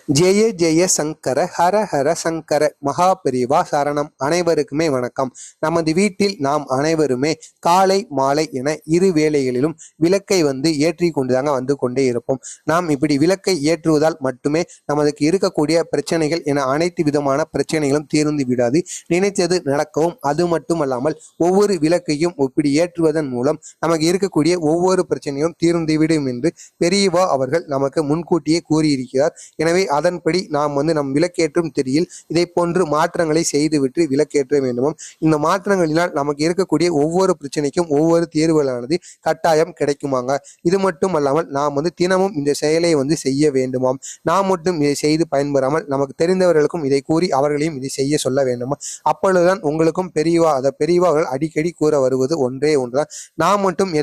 ஜெய ஜெய சங்கர ஹர ஹர சங்கர மகா பெரிவா சரணம். அனைவருக்குமே வணக்கம். நமது வீட்டில் நாம் அனைவருமே காலை மாலை என இரு வேளைகளிலும் விளக்கை ஏற்றி கொண்டுதாங்க வந்து கொண்டே இருப்போம். நாம் இப்படி விளக்கை ஏற்றுவதால் மட்டுமே நமக்கு இருக்கக்கூடிய பிரச்சனைகள் என அனைத்து விதமான பிரச்சனைகளும் தீர்ந்து விடாது, நினைத்தது நடக்கவும். அது மட்டுமல்லாமல் ஒவ்வொரு விளக்கையும் இப்படி ஏற்றுவதன் மூலம் நமக்கு இருக்கக்கூடிய ஒவ்வொரு பிரச்சனையும் தீர்ந்துவிடும் என்று பெரியவா அவர்கள் நமக்கு முன்கூட்டியே கூறியிருக்கிறார். எனவே அதன்படி நாம் நம் விளக்கேற்றும் திரியில் இதை போன்று மாற்றங்களை செய்துவிட்டு விளக்கேற்ற வேண்டுமாம். இந்த மாற்றங்களினால் நமக்கு இருக்கக்கூடிய ஒவ்வொரு பிரச்சனைக்கும் ஒவ்வொரு தீர்வுகளானது கட்டாயம் கிடைக்குமாங்க. இது மட்டும் அல்லாமல் நாம் தினமும் இந்த செயலை செய்ய வேண்டுமாம். நாம் மட்டும் இதை செய்து பயன்பெறாமல் நமக்கு தெரிந்தவர்களுக்கும் இதை கூறி அவர்களையும் இதை செய்ய சொல்ல வேண்டுமா. அப்பொழுதுதான் உங்களுக்கும் பெரியவார்கள் அடிக்கடி கூற வருவது ஒன்றே ஒன்றுதான். நாம் மட்டும்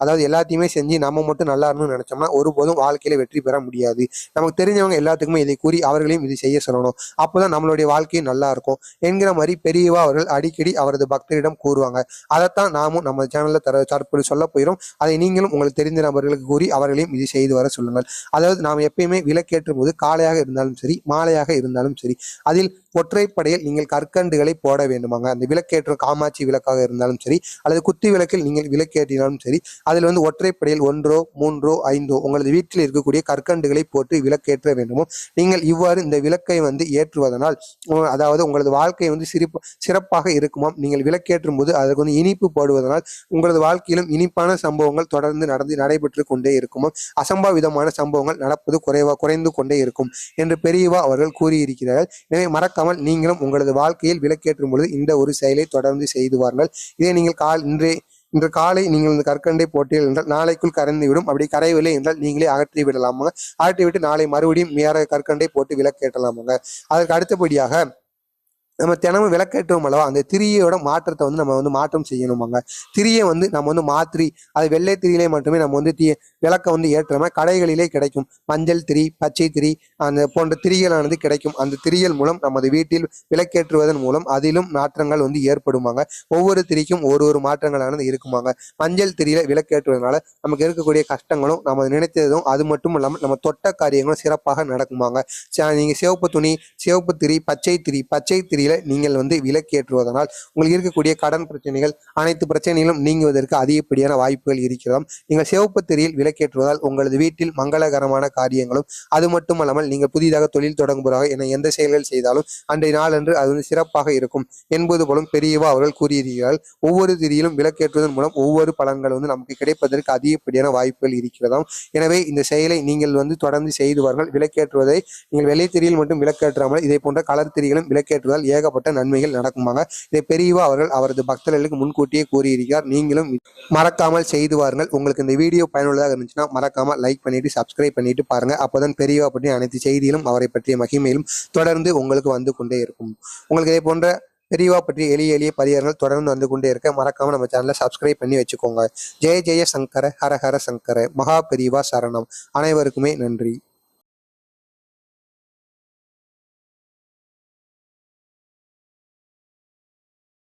அதாவது எல்லாத்தையுமே செஞ்சு நம்ம மட்டும் நல்லா இருக்கணும்னு நினைச்சோம்னா ஒருபோதும் வாழ்க்கையில வெற்றி பெற முடியாது. நமக்கு தெரிஞ்சவங்க எல்லாத்துக்குமே இதை கூறி அவர்களையும் இதை செய்ய சொல்லணும். அப்போதான் நம்மளுடைய வாழ்க்கையும் நல்லா இருக்கும் என்கிற மாதிரி பெரியவா அவர்கள் அடிக்கடி அவரது பக்தரிடம் கூறுவாங்க. அதைத்தான் நாமும் நம்ம சேனல்ல தற்போது சொல்ல போயிடும். அதை நீங்களும் உங்களுக்கு தெரிந்த நபர்களுக்கு கூறி அவர்களையும் இது செய்து வர சொல்லுங்கள். அதாவது நாம் எப்பயுமே விளக்கேற்றும் போது காலையாக இருந்தாலும் சரி மாலையாக இருந்தாலும் சரி அதில் ஒற்றைப்படையில் நீங்கள் கற்கண்டுகளை போட வேண்டுமாங்க. அந்த விளக்கேற்றும் காமாட்சி விளக்காக இருந்தாலும் சரி அல்லது குத்தி விளக்கில் நீங்கள் விளக்கேற்றினாலும் சரி அதில் ஒற்றைப்படையில் 1, 3, 5 உங்களது வீட்டில் இருக்கக்கூடிய கற்கண்டுகளை போட்டு விளக்கேற்ற வேண்டுமோ. நீங்கள் இவ்வாறு இந்த விளக்கை ஏற்றுவதனால் அதாவது உங்களது வாழ்க்கை சிறப்பாக இருக்குமாம். நீங்கள் விளக்கேற்றும் போது அதற்கு இனிப்பு போடுவதனால் உங்களது வாழ்க்கையிலும் இனிப்பான சம்பவங்கள் தொடர்ந்து நடைபெற்று கொண்டே இருக்குமாம். அசம்பாவிதமான சம்பவங்கள் நடப்பது குறைந்து கொண்டே இருக்கும் என்று பெரியவா அவர்கள் கூறியிருக்கிறார்கள். எனவே மறக்காமல் நீங்களும் உங்களது வாழ்க்கையில் விளக்கேற்றும் பொழுது இந்த ஒரு செயலை தொடர்ந்து செய்து வாருங்கள். இதை நீங்கள் இன்று காலை நீங்கள் இந்த கற்கண்டை போட்டீர்கள் என்றால் நாளைக்குள் கரைந்துவிடும். அப்படி கரையவில்லை என்றால் நீங்களே அகற்றி விடலாமாங்க. அகற்றிவிட்டு நாளை மறுபடியும் வேற கற்கண்டை போட்டு விளக்கேற்றலாமாங்க. அதற்கு அடுத்தபடியாக நம்ம தினமும் விளக்கேற்றோம் அல்லவா, அந்த திரியோட மாற்றத்தை நம்ம மாற்றம் செய்யணுமாங்க. திரியை நம்ம மாற்றி அது வெள்ளை திரியிலே மட்டுமே நம்ம விளக்க ஏற்றாம கடைகளிலே கிடைக்கும் மஞ்சள் திரி, பச்சை திரி, அந்த போன்ற திரிகளானது கிடைக்கும். அந்த திரிகள் மூலம் நமது வீட்டில் விளக்கேற்றுவதன் மூலம் அதிலும் மாற்றங்கள் ஏற்படுமாங்க. ஒவ்வொரு திரிக்கும் ஒரு மாற்றங்களானது இருக்குமாங்க. மஞ்சள் திரியில விளக்கேற்றுவதனால நமக்கு இருக்கக்கூடிய கஷ்டங்களும் நம்ம நினைத்ததும் அது மட்டும் இல்லாமல் நம்ம தொட்ட காரியங்களும் சிறப்பாக நடக்குமாங்க. நீங்க சிவப்பு துணி, சிவப்பு திரி, பச்சை திரி நீங்கள் விளக்கேற்றுவதனால் உங்களுக்கு இருக்கக்கூடிய கடன் பிரச்சனைகள் அனைத்து பிரச்சனைகளும் நீங்குவதற்கு அதிகப்படியான வாய்ப்புகள் இருக்கிறதாம். நீங்கள் சிவப்பு திரியில் விளக்கேற்றுவதால் உங்களது வீட்டில் மங்களகரமான காரியங்களும் அது மட்டுமல்லாமல் நீங்கள் புதிதாக தொழில் தொடங்குவதாக என எந்த செயல்கள் செய்தாலும் அன்றைய நாளன்று அது சிறப்பாக இருக்கும் என்பது போலும் பெரியவா அவர்கள் கூறியிருக்கிறார்கள். ஒவ்வொரு திரியிலும் விளக்கேற்றுவதன் மூலம் ஒவ்வொரு பலன்கள் நமக்கு கிடைப்பதற்கு அதிகப்படியான வாய்ப்புகள் இருக்கிறதாம். எனவே இந்த செயலை நீங்கள் தொடர்ந்து செய்துவார்கள். விளக்கேற்றுவதை நீங்கள் வெள்ளை திரியில் மட்டும் விளக்கேற்றாமல் இதை போன்ற கலர் திரிகளும் விளக்கேற்றுவதால் ஏகப்பட்ட நன்மைகள் நடக்குமாங்க. இதை பெரியவா அவர்கள் அவரது பக்தர்களுக்கு முன்கூட்டியே கூறியிருக்கிறார். நீங்களும் மறக்காமல் செய்து வாருங்கள். உங்களுக்கு இந்த வீடியோ பயனுள்ளதாக இருந்துச்சுன்னா மறக்காமல் லைக் பண்ணிட்டு சப்ஸ்கிரைப் பண்ணிட்டு பாருங்க. அப்போதான் பெரியவா பற்றிய அனைத்து செய்திகளும் அவரை பற்றிய மகிமையிலும் தொடர்ந்து உங்களுக்கு வந்து கொண்டே இருக்கும். உங்களுக்கு இதே போன்ற பெரியவா பற்றி எளிய பரிகாரங்கள் தொடர்ந்து வந்து கொண்டே இருக்க மறக்காம நம்ம சேனலை சப்ஸ்கிரைப் பண்ணி வச்சுக்கோங்க. ஜெய ஜெய சங்கர ஹர ஹர சங்கர மகா பெரியவா சரணம். அனைவருக்குமே நன்றி.